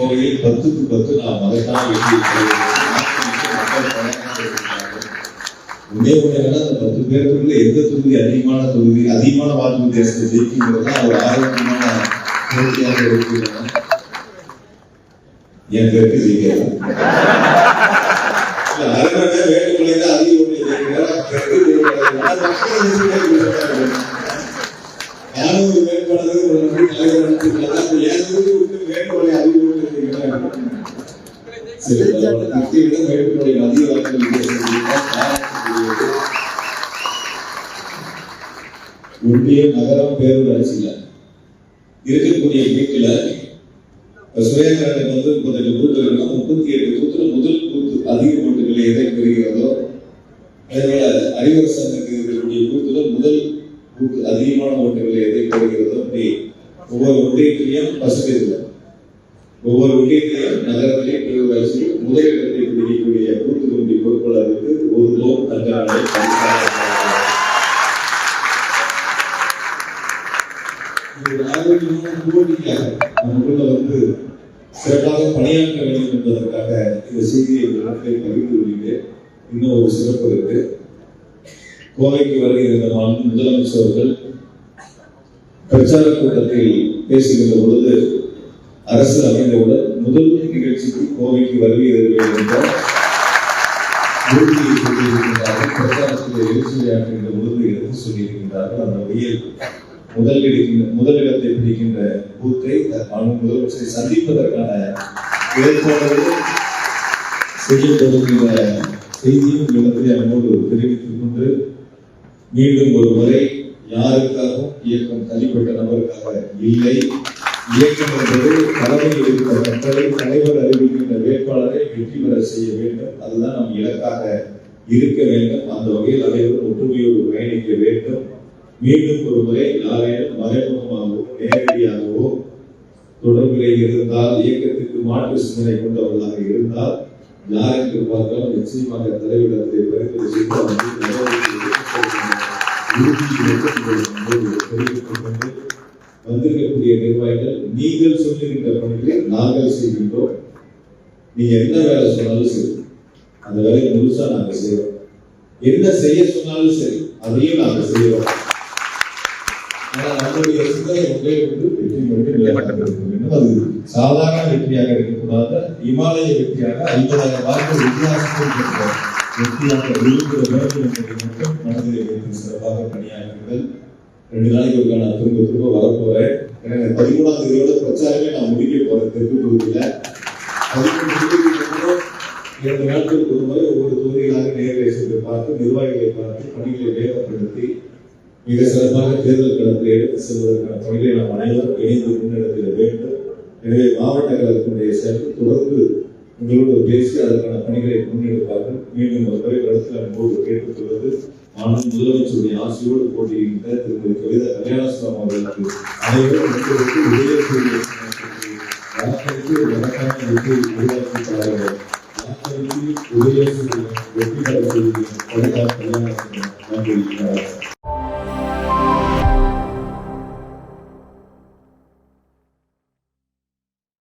கோவையில் 10க்கு 10 நாம் மகத்தான வெற்றி அந்த 10 பேருக்குள்ள எந்த தொகுதி அதிகமான வாக்கு வித்தியாசத்தை ஜெயிக்குங்கிறதா ஒரு ஆரோக்கியமான போட்டியாக இருக்கிறது. என் பேருக்கு ஜெயிக்கலாம் வேண்டுகொலை தான் அதிக நானும் ஒரு வேட்பாளர் வேண்டுகொலை அதிக வேண்டுகொலை அதிக வாக்குகள் உண்மையே நகரம் பேரூராட்சியில் இருக்கக்கூடிய வீட்டுல சுயேந்திரனுக்கு 38 பூத்து இருக்குன்னா 38 பூத்துல முதல் பூத்து அதிக ஓட்டுகளை எதை பெறுகிறதோ அதேபோல அறிவரசனுக்கு இருக்கக்கூடிய பூத்துல முதல் பூத்து அதிகமான ஓட்டுகளை எதை பெறுகிறதோ அப்படி ஒவ்வொரு ஒன்றியத்திலையும் பசுமையில் ஒவ்வொரு ஒன்றியத்திலையும் நகரத்திலையும் பேரூராட்சியில் முதலிடத்தை பிடிக்கக்கூடிய பூத்து கமிட்டி பொறுப்பாளருக்கு ஒரு லோன் தங்காலை ஆரோக்கியமான போட்டிக்காக நமக்குள்ள சிறப்பாக பணியாற்ற வேண்டும் என்பதற்காக இந்த செய்தியை பகிர்ந்து கொள்கிறேன். இன்னும் ஒரு சிறப்பு இருக்கு. கோவைக்கு வருகிற முதலமைச்சர் அவர்கள் பிரச்சார கூட்டத்தில் பேசுகின்ற பொழுது அரசு அமைந்தவுடன் முதல் நிகழ்ச்சிக்கு கோவைக்கு வருகிறீர்கள் என்ற உறுதியை சொல்லியிருக்கின்றார்கள். பிரச்சாரத்தில் எழுச்சியாற்றுகின்ற பொழுது எடுத்து சொல்லியிருக்கின்றார்கள். அந்த வகையில் முதலிடத்தை பிடிக்கின்ற பூத்தை முதலமைச்சரை சந்திப்பதற்கான ஏற்பாடுகள் செய்யப்படுகின்ற செய்தியும் இடத்தை அவனோடு தெரிவித்துக் கொண்டு மீண்டும் ஒரு முறை யாருக்காகவும் இயக்கம் தனிப்பட்ட நபருக்காக இல்லை. இயக்கம் என்பது தலைமையில் இருக்கிற மக்களை தலைவர் அறிவிக்கின்ற வேட்பாளரை வெற்றி பெற செய்ய வேண்டும். அதுதான் நம் இலக்காக இருக்க வேண்டும். அந்த வகையில் அனைவரும் ஒற்றுமையோடு பயணிக்க வேண்டும். மீண்டும் ஒரு முறை யாரையும் மறைமுகமாகவோ நேரடியாகவோ தொடர்பிலே இருந்தால் இயக்கத்திற்கு மாற்று சிந்தனை கொண்டவர்களாக இருந்தால் யாருக்கு பார்த்தாலும் நிச்சயமாக தலைவரிடத்தை பரிந்துரை வந்திருக்கக்கூடிய நிர்வாகிகள் நீங்கள் சொல்லுகின்ற பணிகளை நாங்கள் செய்கின்றோம். நீங்க என்ன வேலை சொன்னாலும் சரி அந்த வேலையை முழுசா நாங்க செய்வோம். என்ன செய்ய சொன்னாலும் சரி அதையும் நாங்கள் செய்வோம். நம்முடைய சிந்தனை ஒன்றே அது சாதாரண வெற்றியாக இருக்கக்கூடாது. இமாலய வெற்றியாக 50,000 வாக்குகள் வித்தியாசத்தில் வெற்றியாக இருக்கிற வேண்டும் என்பதை மட்டும் மனதிலே வைத்து சிறப்பாக பணியாற்றுங்கள். 2 நாளைக்கு ஒரு நான் திரும்ப வரப்போறேன். எனக்கு 13ஆம் தேதியோட பிரச்சாரமே நான் முடிக்க போறேன். தெற்கு தொகுதியில 2 நாட்களுக்கு ஒரு முறை ஒவ்வொரு தொகுதிகளாக நேரலை சென்று பார்த்து நிர்வாகிகளை பார்த்து பணிகளை வேகப்படுத்தி மிக சிறப்பாக தேர்தல் களத்தில் எடுத்து செல்வதற்கான பணிகளை நாம் அனைவரும் இணைந்து முன்னெடுத்திட வேண்டும். எனவே மாவட்ட கழகத்தினுடைய செயல் தொடர்ந்து உங்களோடு பேசி அதற்கான பணிகளை முன்னெடுப்பார்கள். மீண்டும் ஒரு முறை களத்தில் அன்போடு கேட்டுக்கொள்வது முதலமைச்சருடைய ஆசையோடு போட்டியிட்ட திருமதி கவிதா கல்யாணசுவாமி அவர்களுக்கு அனைவரும் உதயக்கூடிய வெற்றி பெற செய்தி நன்றி.